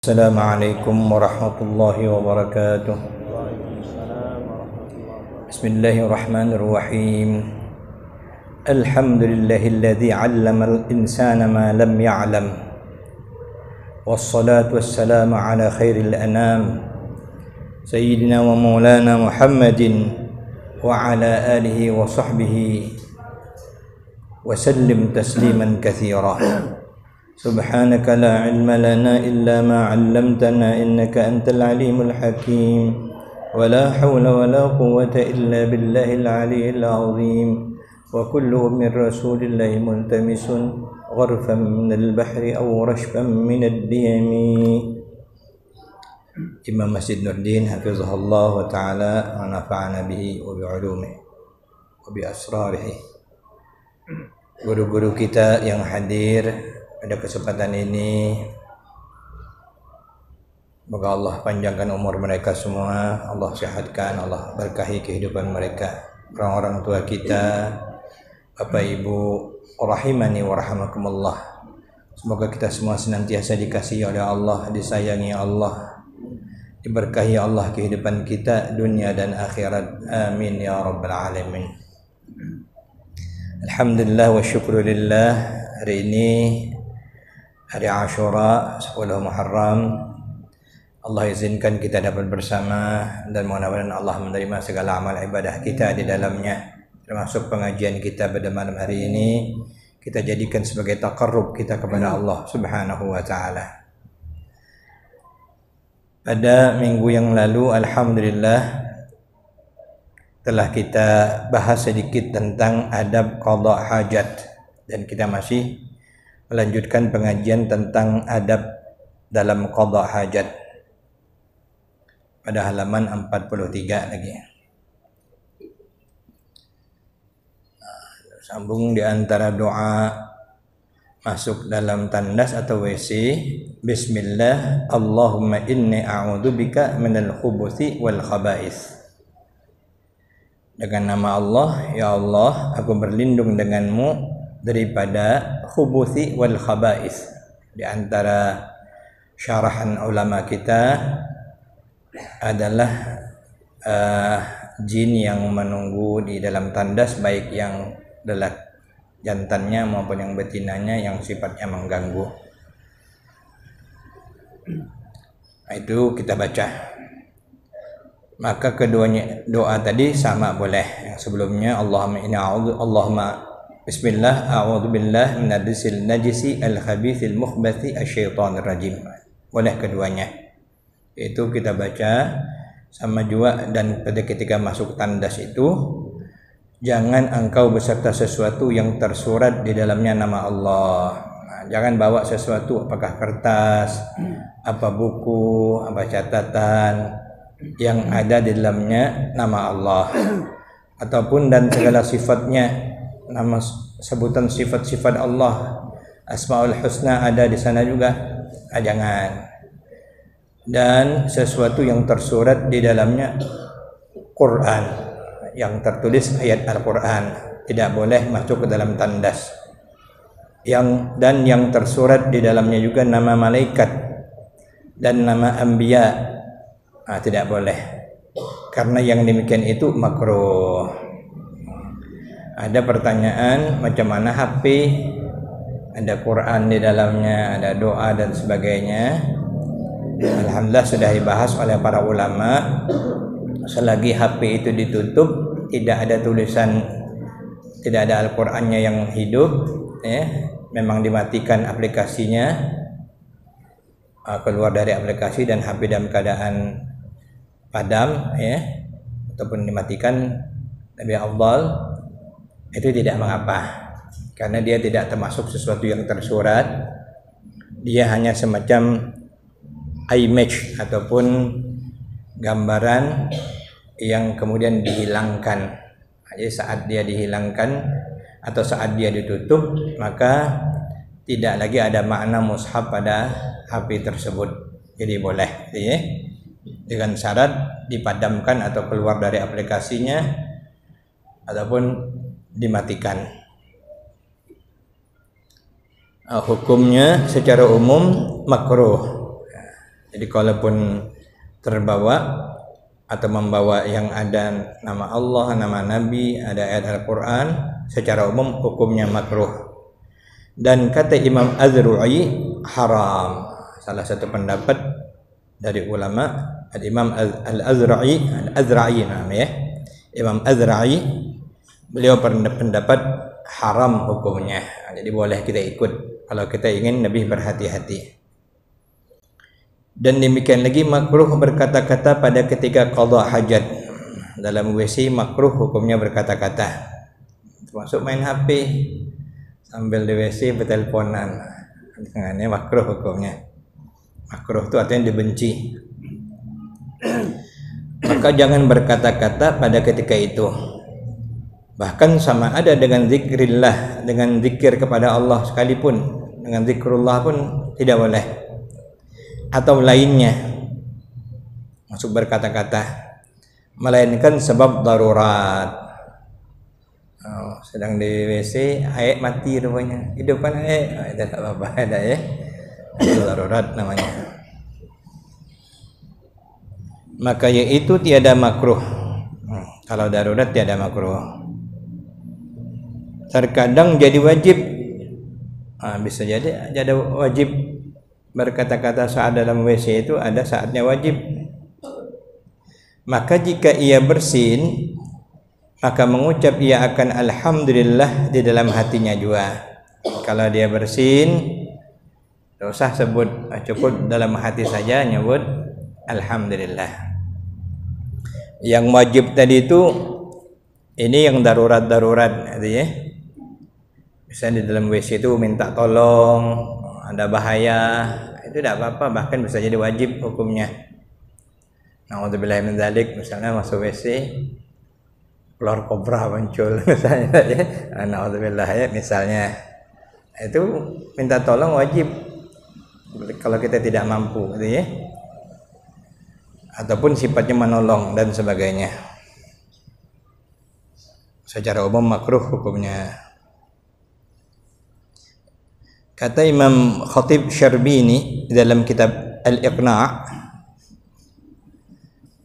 Assalamualaikum warahmatullahi wabarakatuh. Bismillahirrahmanirrahim. Alhamdulillahilladzi 'allamal insana ma lam ya'lam. Wassalatu wassalamu ala khairil anam sayyidina wa maulana Muhammadin wa ala alihi wa sahbihi wa sallim tasliman katsira. Subhanaka la ilma lana illa ma 'allamtana innaka antal alimul hakim. Wa la hawla wa la quwwata illa billahil aliyyil azim. Wa kulluhum min rasulillahi multamisun gharfan minal bahri aw rashfan minad diyami. Imam Masjid Nurdin hafizahullah wa ta'ala wa nafa'ana bihi wa bi'ulumihi wa bi asrarihi. Guru-guru kita yang hadir pada kesempatan ini, semoga Allah panjangkan umur mereka semua, Allah sehatkan, Allah berkahi kehidupan mereka. Orang-orang tua kita, Bapak Ibu rahimani wa rahimakumullah, semoga kita semua senantiasa dikasihi oleh Allah, disayangi Allah, diberkahi Allah kehidupan kita dunia dan akhirat. Amin ya rabbal alamin. Alhamdulillah wa syukrulillah. Hari ini hari Ashura 10 Muharram, Allah izinkan kita dapat bersama dan mudah-mudahan Allah menerima segala amal ibadah kita di dalamnya, termasuk pengajian kita pada malam hari ini kita jadikan sebagai taqarrub kita kepada Allah Subhanahu wa taala. Pada minggu yang lalu alhamdulillah telah kita bahas sedikit tentang adab qada hajat, dan kita masih melanjutkan pengajian tentang adab dalam qada hajat pada halaman 43 lagi. Sambung di antara doa masuk dalam tandas atau WC. Bismillah, Allahumma inni a'udzubika minal khubuthi wal khaba'ith. Dengan nama Allah, ya Allah, aku berlindung denganmu daripada khubuthi wal khaba'ith. Di antara syarahan ulama kita adalah jin yang menunggu di dalam tandas, baik yang jantannya maupun yang betinanya yang sifatnya mengganggu. Nah, itu kita baca. Maka keduanya doa tadi sama boleh. Yang sebelumnya Allahumma Bismillah, a'udzubillah minadrisil najisi al-khabithil mukhbathi asyaitonir rajim. Boleh keduanya. Itu kita baca sama juga. Dan pada ketika masuk tandas itu, jangan engkau beserta sesuatu yang tersurat di dalamnya nama Allah. Nah, jangan bawa sesuatu, apakah kertas, apa buku, apa catatan yang ada di dalamnya nama Allah, ataupun dan segala sifatnya, nama sebutan sifat-sifat Allah, Asmaul Husna ada di sana juga. Jangan. Dan sesuatu yang tersurat di dalamnya Quran, yang tertulis ayat Al-Quran, tidak boleh masuk ke dalam tandas. Dan yang tersurat di dalamnya juga nama malaikat dan nama anbiya, tidak boleh, karena yang demikian itu makruh. Ada pertanyaan, macam mana HP? Ada Quran di dalamnya, ada doa dan sebagainya. Alhamdulillah sudah dibahas oleh para ulama. Selagi HP itu ditutup, tidak ada tulisan, tidak ada Al-Qurannya yang hidup, memang dimatikan aplikasinya, keluar dari aplikasi dan HP dalam keadaan padam, ataupun dimatikan, lebih afdal. Itu tidak mengapa, karena dia tidak termasuk sesuatu yang tersurat. Dia hanya semacam image ataupun gambaran yang kemudian dihilangkan. Jadi saat dia dihilangkan atau saat dia ditutup, maka tidak lagi ada makna mushaf pada HP tersebut. Jadi boleh, dengan syarat dipadamkan atau keluar dari aplikasinya ataupun dimatikan. Hukumnya secara umum makruh. Jadi kalaupun terbawa atau membawa yang ada nama Allah, nama Nabi, ada ayat Al-Quran, secara umum hukumnya makruh. Dan kata Imam Az-Zuhri haram. Salah satu pendapat dari ulama Imam Al-Azra'i namanya, Imam Az-Zuhri, beliau pendapat haram hukumnya. Jadi boleh kita ikut kalau kita ingin lebih berhati-hati. Dan demikian lagi makruh berkata-kata pada ketika qada hajat. Dalam WC makruh hukumnya berkata-kata. Termasuk main HP sambil di WC berteleponan. Ini makruh hukumnya. Makruh itu artinya dibenci. Maka jangan berkata-kata pada ketika itu. Bahkan sama ada dengan zikrillah, dengan zikir kepada Allah sekalipun, dengan zikrullah pun tidak boleh. Atau lainnya masuk berkata-kata, melainkan sebab darurat. Sedang di WC, air mati rupanya, hidupkan air, tidak apa-apa, ada ya, itu darurat namanya. Maka yaitu tiada makruh. Kalau darurat tiada makruh. Terkadang jadi wajib, bisa jadi wajib. Berkata-kata saat dalam WC itu ada saatnya wajib. Maka jika ia bersin, maka mengucap ia akan alhamdulillah di dalam hatinya juga. Kalau dia bersin, tidak usah sebut, cukup dalam hati saja nyebut alhamdulillah. Yang wajib tadi itu ini yang darurat-darurat gitu ya. Misalnya di dalam WC itu minta tolong, ada bahaya, itu tidak apa-apa, bahkan bisa jadi wajib hukumnya. Na'udzubillah min dzalik, misalnya masuk WC ular kobra muncul misalnya ya. Na'udzubillah ya, misalnya. Itu minta tolong wajib kalau kita tidak mampu gitu ya. Ataupun sifatnya menolong dan sebagainya. Secara umum makruh hukumnya. Kata Imam Khatib Syarbini dalam kitab Al-Iqna',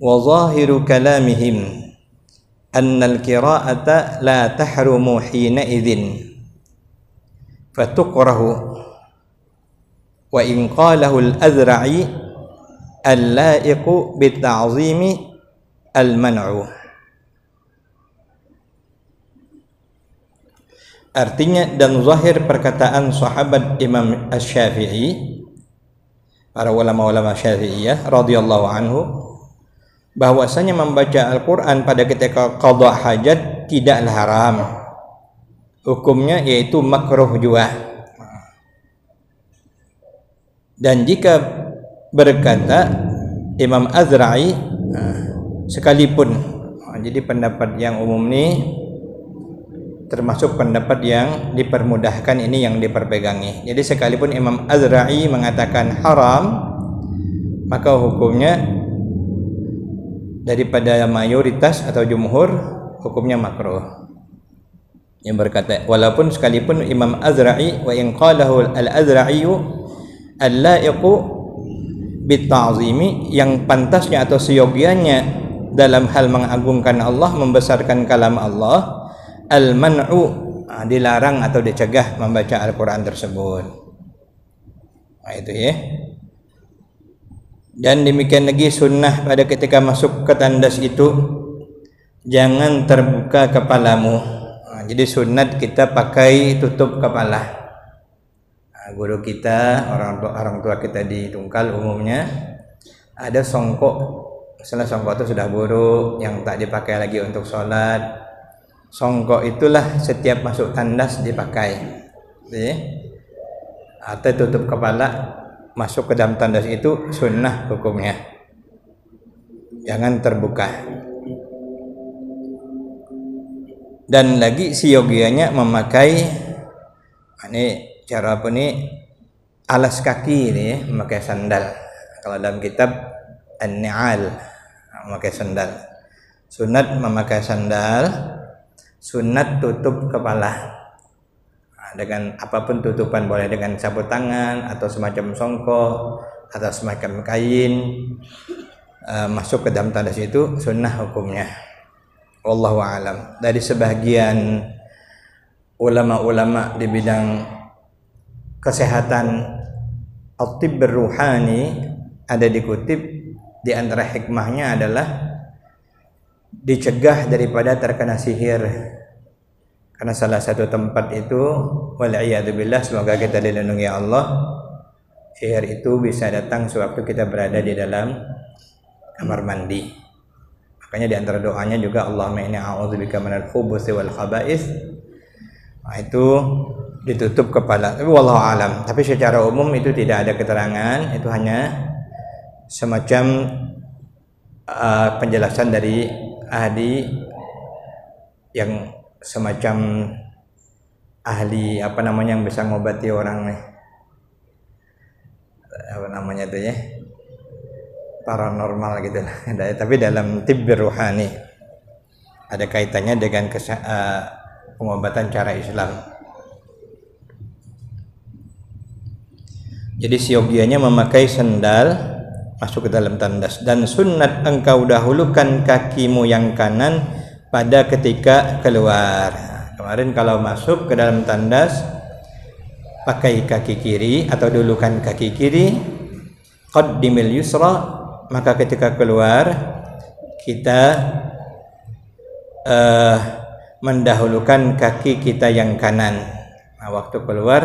wa zahiru kalamihim anna al-qira'ata la tahrumu hina idzin fatuqrahu wa in qalahu al-Azra'i al-la'iqu bita'zimi al-man'u. Artinya dan zahir perkataan sahabat Imam Asy-Syafi'i, para ulama-ulama Syafi'iyah radhiyallahu anhu, bahwasanya membaca Al-Qur'an pada ketika qada hajat tidaklah haram. Hukumnya yaitu makruh juga. Dan jika berkata Imam Az-Zuhri sekalipun, jadi pendapat yang umum ini termasuk pendapat yang dipermudahkan, ini yang diperpegangi. Jadi sekalipun Imam Az-Zuhri mengatakan haram, maka hukumnya daripada mayoritas atau jumhur hukumnya makruh. Yang berkata walaupun sekalipun Imam Az-Zuhri wa in qalahu al-Azra'i al-la'iqu bit-ta'zimi, yang pantasnya atau seyogianya dalam hal mengagungkan Allah, membesarkan kalam Allah, al-man'u, dilarang atau dicegah membaca Al-Quran tersebut. Nah, itu ya. Dan demikian lagi sunnah pada ketika masuk ke tandas itu jangan terbuka kepalamu. Nah, jadi sunat kita pakai tutup kepala. Nah, guru kita, orang tua kita di Tungkal umumnya ada songkok. Misalnya songkok itu sudah buruk, yang tak dipakai lagi untuk sholat. Songkok itulah setiap masuk tandas dipakai, ya. Atau tutup kepala masuk ke dalam tandas itu sunnah hukumnya. Jangan terbuka. Dan lagi siogianya memakai, ini cara apa nih, alas kaki ini ya, memakai sandal. Kalau dalam kitab An-Ni'al memakai sandal. Sunat memakai sandal. Sunat tutup kepala, dengan apapun tutupan, boleh dengan sapu tangan atau semacam songkok atau semacam kain masuk ke dalam tandas itu sunnah hukumnya. Wallahu alam. Dari sebagian ulama-ulama di bidang kesehatan at-tibb ruhani ada dikutip di antara hikmahnya adalah dicegah daripada terkena sihir. Karena salah satu tempat itu wal'iyadzubillah, semoga kita dilindungi Allah, sihir itu bisa datang sewaktu kita berada di dalam kamar mandi. Makanya di antara doanya juga Allahumma inni a'udzubika minal khubuthi wal khaba'ith. Nah, itu ditutup kepala. Tapi wallahu alam. Tapi secara umum itu tidak ada keterangan, itu hanya semacam penjelasan dari ahli yang semacam ahli yang bisa ngobati orang nih, itu ya, paranormal gitu lah. Tapi dalam tibb ruhani ada kaitannya dengan pengobatan cara Islam. Jadi siogianya memakai sendal masuk ke dalam tandas, dan sunnat engkau dahulukan kakimu yang kanan pada ketika keluar. Kemarin kalau masuk ke dalam tandas pakai kaki kiri atau dulukan kaki kiri, qaddimil yusra, maka ketika keluar kita mendahulukan kaki kita yang kanan waktu keluar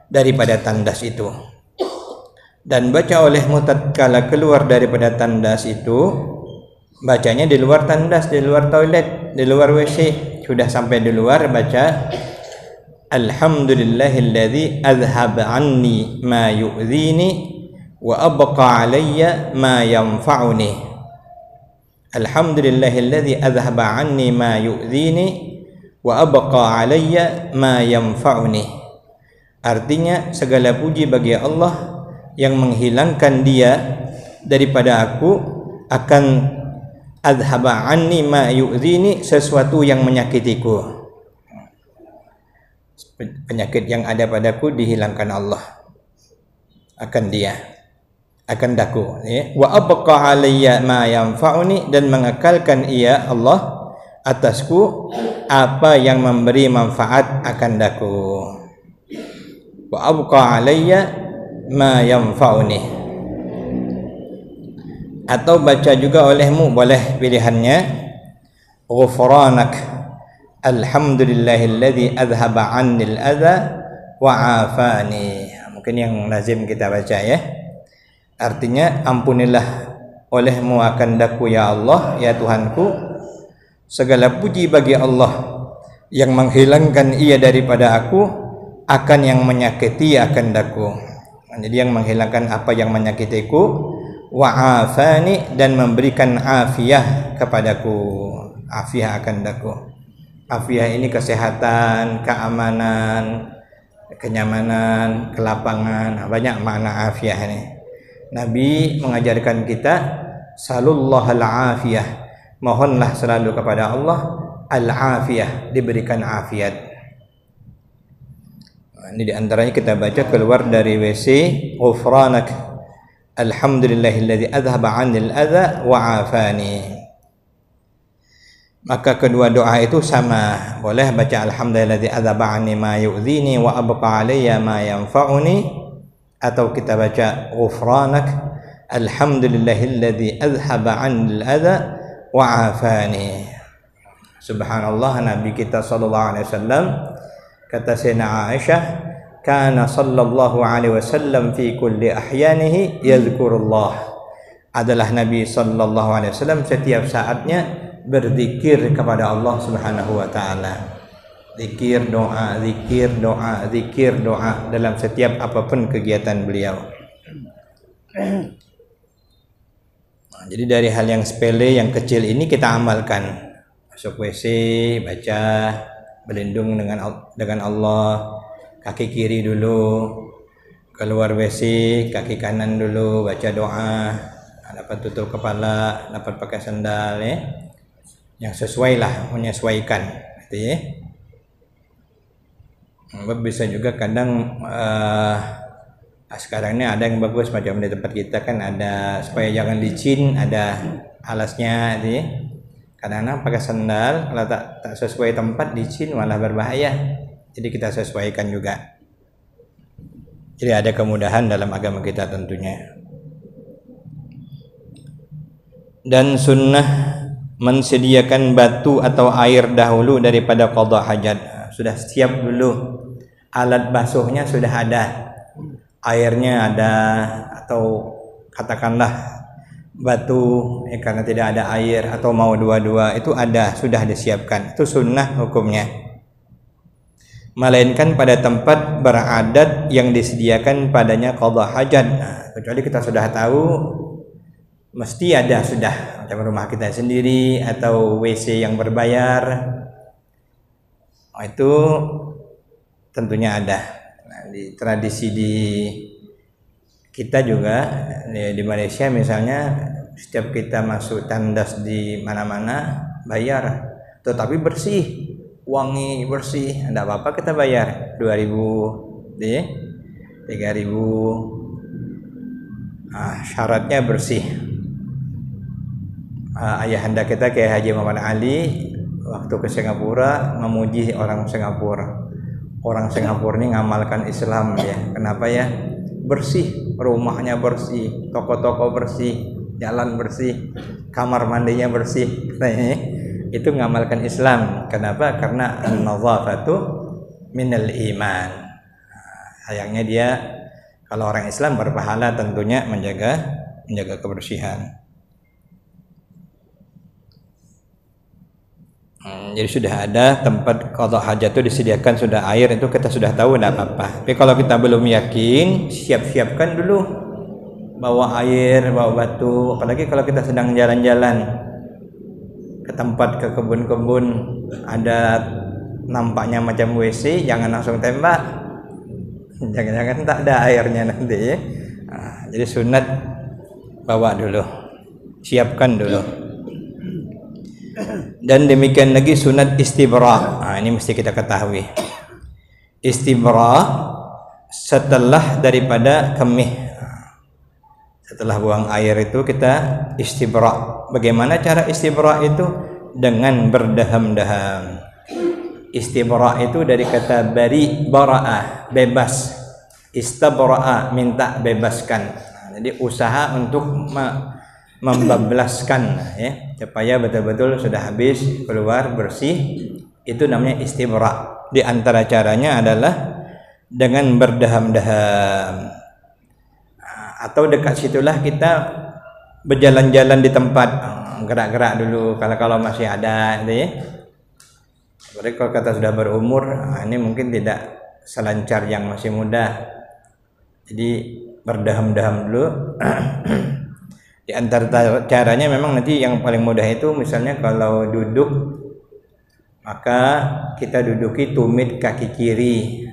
daripada tandas itu. Dan baca olehmu tatkala keluar daripada tandas itu, bacanya di luar tandas, di luar toilet, di luar WC. Sudah sampai di luar, baca Alhamdulillahilladzi azhaba anni ma yu'dhini wa abqa alayya ma yanfa'uni. Alhamdulillahilladzi azhaba anni ma yu'dhini wa abqa alayya ma yanfa'uni. Artinya segala puji bagi Allah yang menghilangkan dia daripada aku, akan adhaba anni ma yu'dhini, sesuatu yang menyakitiku. Penyakit yang ada padaku dihilangkan Allah akan dia, akan daku ya. Wa abqa alayya ma yanfa'uni, dan mengekalkan ia Allah atasku apa yang memberi manfaat akan daku. Wa abqa alayya ma yanfa'uni. Atau baca juga olehmu, boleh pilihannya ghufranak alhamdulillahilladzi adhaba 'annil adza wa 'afani. Mungkin yang lazim kita baca ya. Artinya ampunilah olehmu akan daku ya Allah, ya Tuhanku, segala puji bagi Allah yang menghilangkan ia daripada aku akan yang menyakiti akan daku. Jadi yang menghilangkan apa yang menyakitiku, wa'afani, dan memberikan afiah kepadaku. Afiah akan daku. Afiah ini kesehatan, keamanan, kenyamanan, kelapangan. Banyak makna afiah ini. Nabi mengajarkan kita salullahal afiyah, mohonlah selalu kepada Allah al-afiyah, diberikan afiat. Ini diantaranya kita baca keluar dari WC, ghufranak alhamdulillahilladzi adhaba 'anil adza wa 'afani. Maka kedua doa itu sama, boleh baca alhamdulillahilladzi adhaba 'anni ma yu'dhini wa abqa 'alayya ma yanfa'uni, atau kita baca ghufranak alhamdulillahilladzi adhaba 'anil adza wa 'afani. Subhanallah, Nabi kita sallallahu alaihi wasallam, kata Sayyidina Aisyah, kana sallallahu alaihi wasallam fi kulli ahyanihi yadhkurullah. Adalah Nabi sallallahu alaihi wasallam setiap saatnya berzikir kepada Allah Subhanahu wa taala. Zikir doa, zikir doa, zikir doa dalam setiap apapun kegiatan beliau. Jadi dari hal yang sepele, yang kecil ini kita amalkan. Masuk WC, baca, berlindung dengan Allah, kaki kiri dulu, keluar WC kaki kanan dulu, baca doa, dapat tutup kepala, dapat pakai sandal ya, yang sesuai lah, menyesuaikan gitu ya. Bisa juga kadang Sekarang ini ada yang bagus macam di tempat kita kan ada supaya jangan licin, ada alasnya ini. Kadang-kadang pakai sandal kalau tak sesuai tempat licin malah berbahaya. Jadi kita sesuaikan juga. Jadi ada kemudahan dalam agama kita tentunya. Dan sunnah mensediakan batu atau air dahulu daripada qada hajat. Sudah siap dulu, alat basuhnya sudah ada, airnya ada, atau katakanlah batu karena tidak ada air atau mau dua-dua itu ada, sudah disiapkan. Itu sunnah hukumnya. Melainkan pada tempat beradat yang disediakan padanya qada hajat. Kecuali kita sudah tahu mesti ada sudah, macam rumah kita sendiri atau WC yang berbayar, itu tentunya ada. Nah, di tradisi di kita juga di Malaysia misalnya, setiap kita masuk tandas di mana-mana bayar, tetapi bersih, wangi, bersih, tidak apa-apa kita bayar 2.000 deh, 3.000. Syaratnya bersih. Ayahanda kita kayak Haji Muhammad Ali waktu ke Singapura memuji orang Singapura. Orang Singapura ini ngamalkan Islam ya. Kenapa ya? Bersih, rumahnya bersih, toko-toko bersih, jalan bersih, kamar mandinya bersih. Itu ngamalkan Islam. Kenapa? Karena an-nazafatu minal iman. Sayangnya dia kalau orang Islam berpahala tentunya menjaga kebersihan. Jadi sudah ada tempat qada hajat itu disediakan, sudah air, itu kita sudah tahu tidak apa-apa. Tapi kalau kita belum yakin, siapkan dulu, bawa air, bawa batu. Apalagi kalau kita sedang jalan-jalan ke tempat, ke kebun-kebun, ada nampaknya macam WC, jangan langsung tembak, jangan-jangan tak ada airnya nanti ya. Jadi sunat bawa dulu, siapkan dulu. Dan demikian lagi sunat istibra. Ini mesti kita ketahui. Istibra setelah daripada kemih. Setelah buang air itu kita istibra. Bagaimana cara istibra itu? Dengan berdaham-daham. Istibra itu dari kata bari, bara'ah, bebas. Istabra'a, minta bebaskan. Jadi usaha untuk membablaskan ya, supaya betul-betul sudah habis, keluar bersih, itu namanya istibra. Di antara caranya adalah dengan berdaham-daham, atau dekat situlah kita berjalan-jalan di tempat, gerak-gerak dulu kalau masih ada gitu ya. Berarti kalau kata sudah berumur, ini mungkin tidak selancar yang masih muda, jadi berdaham-daham dulu. Di antara caranya memang nanti yang paling mudah itu misalnya kalau duduk, maka kita duduki tumit kaki kiri,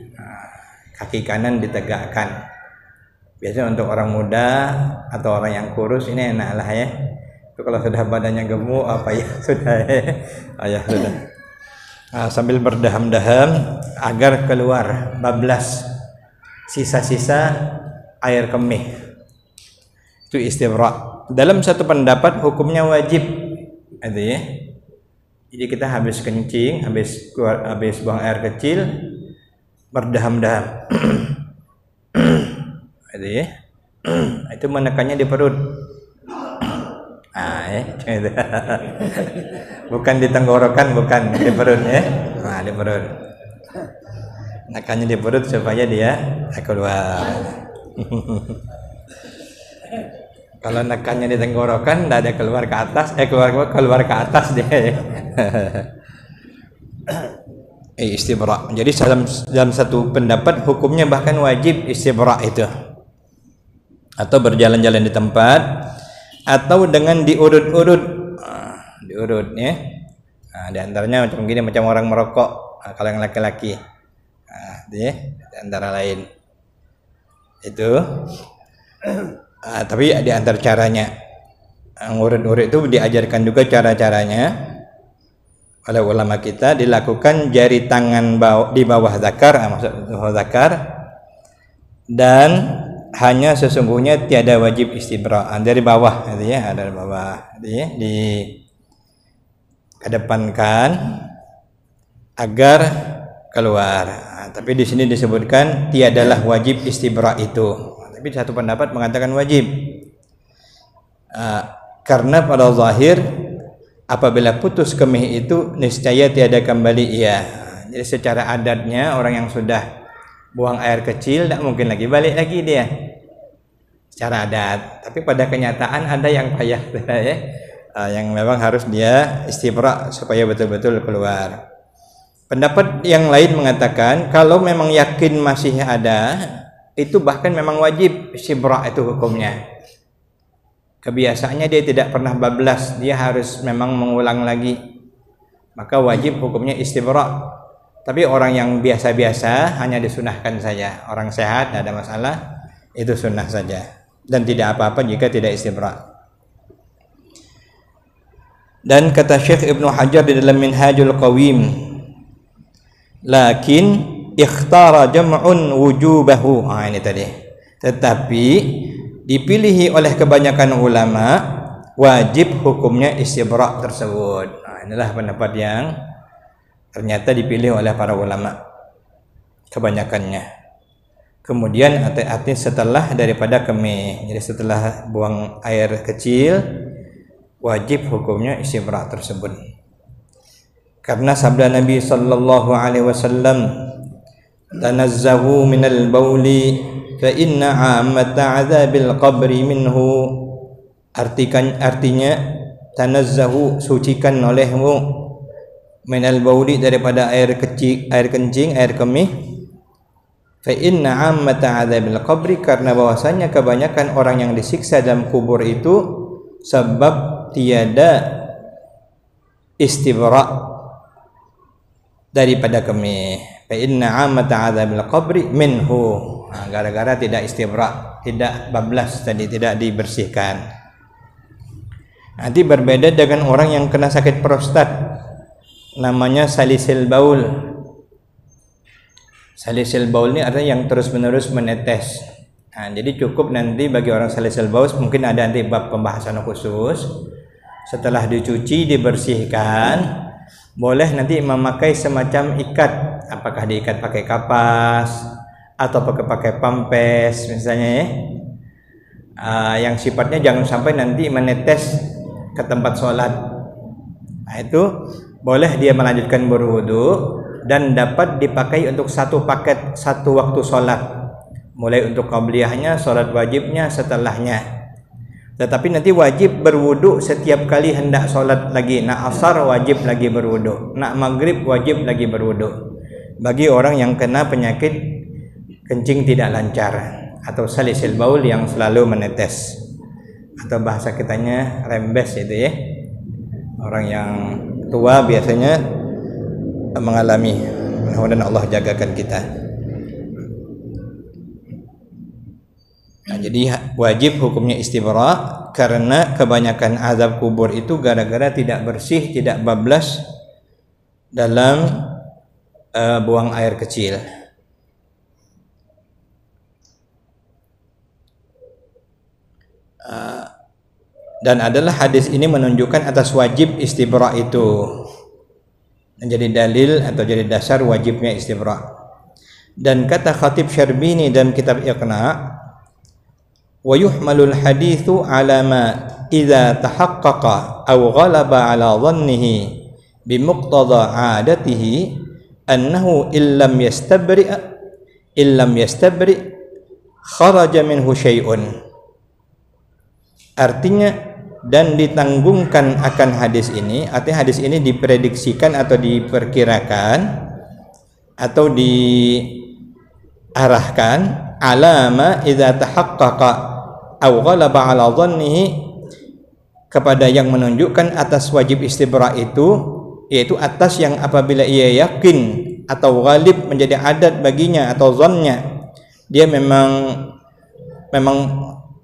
kaki kanan ditegakkan. Biasanya untuk orang muda atau orang yang kurus ini enak lah ya. Itu kalau sudah badannya gemuk apa ya sudah ya sudah. Sambil berdaham-daham agar keluar bablas sisa-sisa air kemih. Itu istibra. Dalam satu pendapat hukumnya wajib, itu ya. Jadi kita habis kencing, habis buang air kecil, berdaham-daham, itu ya. Itu menekannya di perut. Bukan di tenggorokan, bukan di perut ya. Di perut. Menekannya di perut supaya dia keluar. Kalau nekannya di tenggorokan, tidak ada keluar ke atas, keluar ke atas dia. Istibra. Jadi dalam satu pendapat hukumnya bahkan wajib istibra itu, atau berjalan-jalan di tempat, atau dengan diurut-urut, diurut ya. Di antaranya macam gini, macam orang merokok. Kalau yang laki-laki, di antara lain itu. Tapi di antara caranya ngurut-ngurut itu diajarkan juga cara-caranya oleh ulama kita, dilakukan jari tangan di bawah zakar, maksud zakar, dan hanya sesungguhnya tiada wajib istibra. Dari bawah gitu ya, dari bawah gitu ya, di kedepankan agar keluar. Tapi di sini disebutkan tiadalah wajib istibra itu. Tapi satu pendapat mengatakan wajib. Karena pada zahir apabila putus kemih itu niscaya tiada kembali ia. Jadi secara adatnya orang yang sudah buang air kecil tidak mungkin lagi balik lagi dia secara adat. Tapi pada kenyataan ada yang payah ya, yang memang harus dia istibra supaya betul-betul keluar. Pendapat yang lain mengatakan kalau memang yakin masih ada, itu bahkan memang wajib istibra itu hukumnya. Kebiasaannya dia tidak pernah bablas, dia harus memang mengulang lagi, maka wajib hukumnya istibra. Tapi orang yang biasa-biasa hanya disunahkan saja. Orang sehat tidak ada masalah, itu sunnah saja dan tidak apa-apa jika tidak istibra. Dan kata Syekh Ibnu Hajar di dalam Minhajul Qawim, lakin ikhtara jam'un wujubahu. Ini tadi. Tetapi dipilih oleh kebanyakan ulama wajib hukumnya istibra tersebut. Inilah pendapat yang ternyata dipilih oleh para ulama kebanyakannya. Kemudian arti setelah daripada kemih, jadi setelah buang air kecil wajib hukumnya istibra tersebut. Karena sabda Nabi sallallahu alaihi wasallam, tanazzahu minal bauli fa inna 'ammata 'adzabil qabri minhu. Artinya tanazzahu, sucikan olehmu, minal bauli daripada air kecil, air kencing, air kemih. Fa inna 'ammata 'adzabil qabri, karena bahwasanya kebanyakan orang yang disiksa dalam kubur itu sebab tiada istibra daripada kemih. Fa inna 'ammata 'adzabil qabri minhu. Gara-gara tidak istibra, tidak bablas tadi, tidak dibersihkan. Nanti berbeda dengan orang yang kena sakit prostat, namanya salisil baul. Salisil baul ini artinya yang terus-menerus menetes. Jadi cukup nanti bagi orang salisil baul, mungkin ada nanti bab pembahasan khusus. Setelah dicuci, dibersihkan, boleh nanti memakai semacam ikat, apakah diikat pakai kapas atau pakai pampes misalnya ya, yang sifatnya jangan sampai nanti menetes ke tempat sholat. Itu boleh dia melanjutkan berwudu dan dapat dipakai untuk satu paket satu waktu sholat, mulai untuk qabliyahnya, sholat wajibnya, setelahnya. Tetapi nanti wajib berwudu setiap kali hendak sholat lagi. Nak asar wajib lagi berwudu, nak maghrib wajib lagi berwudu. Bagi orang yang kena penyakit kencing tidak lancar atau salisil baul yang selalu menetes, atau bahasa kitanya rembes itu ya. Orang yang tua biasanya mengalami. Mudah-mudahan Allah jagakan kita. Jadi wajib hukumnya istibra karena kebanyakan azab kubur itu gara-gara tidak bersih, tidak bablas dalam buang air kecil. Dan adalah hadis ini menunjukkan atas wajib istibra itu, menjadi dalil atau jadi dasar wajibnya istibra. Dan kata Khatib Syarbini dalam kitab Iqna', wa yuhmalul hadithu ala ma idza tahaqqaqa aw ghalaba ala dhannihi bimuqtada 'adatihi annahu illam yastabri kharaja minhu syai'un. Artinya, dan ditanggungkan akan hadis ini, artinya hadis ini diprediksikan atau diperkirakan atau diarahkan alama idza tahaqqaqa aw ghalaba ala dhannihi, kepada yang menunjukkan atas wajib istibra itu, yaitu atas yang apabila ia yakin atau ghalib menjadi adat baginya atau zonnya, dia memang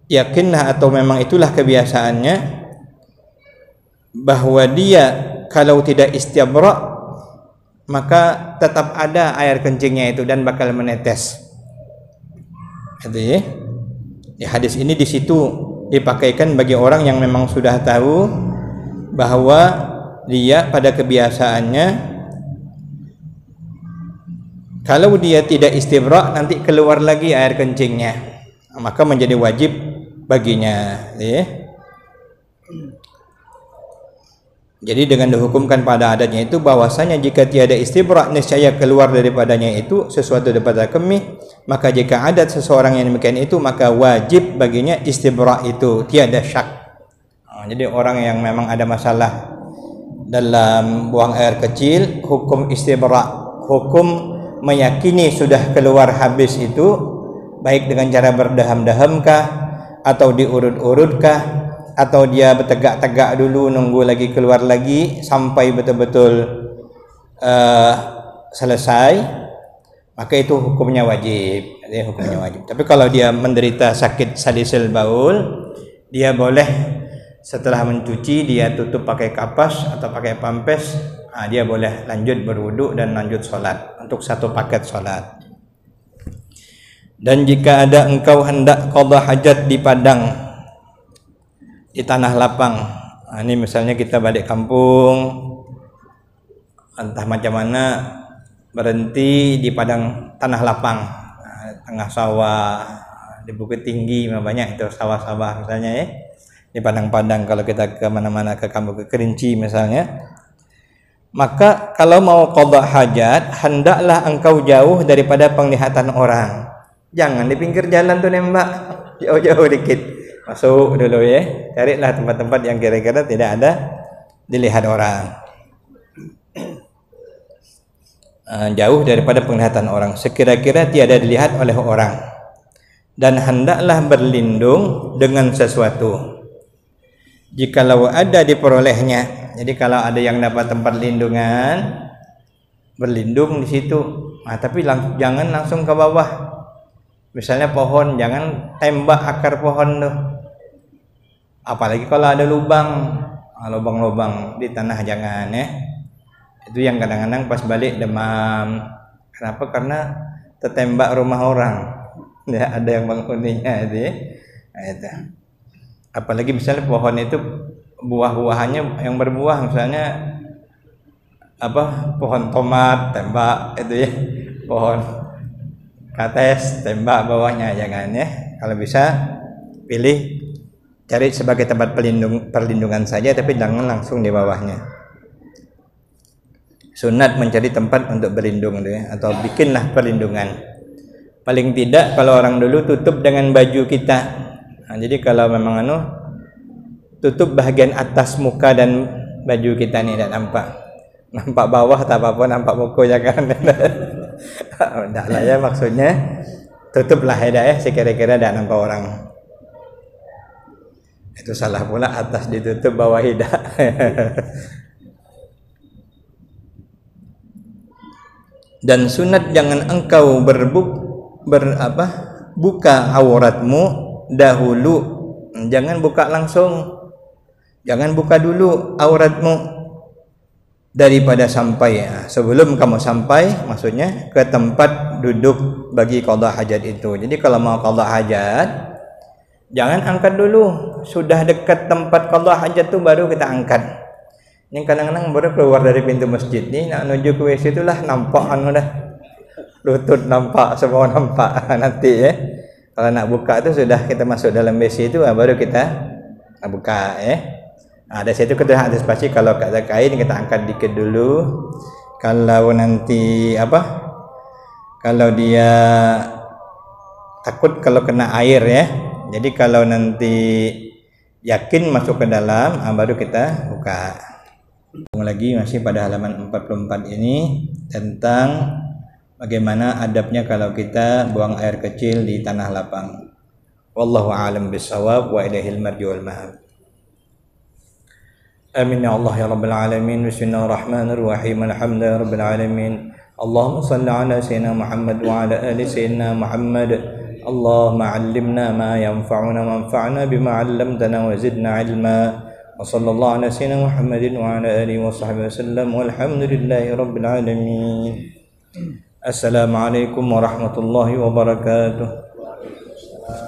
yakinlah atau memang itulah kebiasaannya, bahwa dia kalau tidak istibra maka tetap ada air kencingnya itu dan bakal menetes. Itu ya. Hadis ini di situ dipakaikan bagi orang yang memang sudah tahu bahwa dia pada kebiasaannya kalau dia tidak istibra nanti keluar lagi air kencingnya, maka menjadi wajib baginya, ya. Jadi dengan dihukumkan pada adatnya itu bahwasanya jika tiada istibra niscaya keluar daripadanya itu sesuatu daripada kemih, maka jika adat seseorang yang demikian itu maka wajib baginya istibra itu, tiada syak. Jadi orang yang memang ada masalah dalam buang air kecil, hukum istibra, hukum meyakini sudah keluar habis itu, baik dengan cara berdaham-dahamkah atau diurut-urutkah atau dia bertegak-tegak dulu nunggu lagi keluar lagi sampai betul-betul selesai, maka itu hukumnya wajib. Hukumnya wajib. Tapi kalau dia menderita sakit salisil baul, dia boleh setelah mencuci dia tutup pakai kapas atau pakai pampes, dia boleh lanjut berwudu dan lanjut sholat untuk satu paket sholat. Dan jika ada engkau hendak qada hajat di padang, di tanah lapang, ini misalnya kita balik kampung, entah macam mana, berhenti di padang tanah lapang, tengah sawah, di Bukit Tinggi, banyak itu sawah-sawah misalnya, ya. Di padang-padang kalau kita ke mana-mana, ke kampung, ke Kerinci misalnya, maka kalau mau qada hajat, hendaklah engkau jauh daripada penglihatan orang. Jangan di pinggir jalan tuh nembak, jauh-jauh dikit. Masuk dulu, ya, carilah tempat-tempat yang kira-kira tidak ada dilihat orang, jauh daripada penglihatan orang, sekira-kira tiada dilihat oleh orang. Dan hendaklah berlindung dengan sesuatu jikalau ada diperolehnya. Jadi kalau ada yang dapat tempat lindungan, berlindung di situ, tapi jangan langsung ke bawah. Misalnya pohon, jangan tembak akar pohon tuh. Apalagi kalau ada lubang-lubang di tanah, jangan, ya. Itu yang kadang-kadang pas balik demam. Kenapa? Karena tertembak rumah orang. Ya, ada yang menghuninya itu, ya. Nah, itu. Apalagi misalnya pohon itu buah-buahannya yang berbuah, misalnya pohon tomat, tembak itu, ya. Pohon kates, tembak bawahnya, jangan, ya. Kalau bisa pilih cari sebagai tempat perlindungan saja, tapi jangan langsung di bawahnya. Sunat mencari tempat untuk berlindung, ya, atau bikinlah perlindungan. Paling tidak kalau orang dulu tutup dengan baju kita. Jadi kalau memang tutup bagian atas muka dan baju kita nih, tidak nampak bawah tak apa-apa, nampak muka jangan. Enggak lah, ya, maksudnya tutuplah, ya, sekira-kira tidak nampak orang. Itu salah pula, atas ditutup bawah tidak. Dan sunat jangan engkau buka auratmu dahulu, jangan buka langsung, jangan buka dulu auratmu daripada sampai, sebelum kamu sampai, maksudnya ke tempat duduk bagi qada hajat itu. Jadi kalau mau qada hajat, jangan angkat dulu, sudah dekat tempat qada hajat itu baru kita angkat. Ini kadang-kadang baru keluar dari pintu masjid nih, nak menuju ke WC itulah nampak dah, lutut nampak, semua nampak. Nanti, ya, kalau nak buka itu sudah kita masuk dalam WC itu, baru kita buka, ya. Dari situ kita antisipasi, kalau ada kain kita angkat dikit dulu. Kalau nanti kalau dia takut kalau kena air, ya. Jadi kalau nanti yakin masuk ke dalam, baru kita buka. Lagi masih pada halaman 44 ini tentang bagaimana adabnya kalau kita buang air kecil di tanah lapang. Wallahu a'lam bissawab wa ilaihil marji'ul ma'ab. Amin ya Allah ya rabbal alamin. Bismillahirrahmanirrahim. Alhamdulillahi rabbil alamin. Allahumma salli ala sayyidina Muhammad wa ala ali sayyidina Muhammad. Allahumma 'allimna ma yanfa'una wanfa'na bima 'allamtana wa zidna 'ilma. Wa sallallahu ala sayyidina Muhammadin wa ala alihi wa sahbihi wasallam. Walhamdulillahi rabbil alamin. Assalamualaikum warahmatullahi wabarakatuh.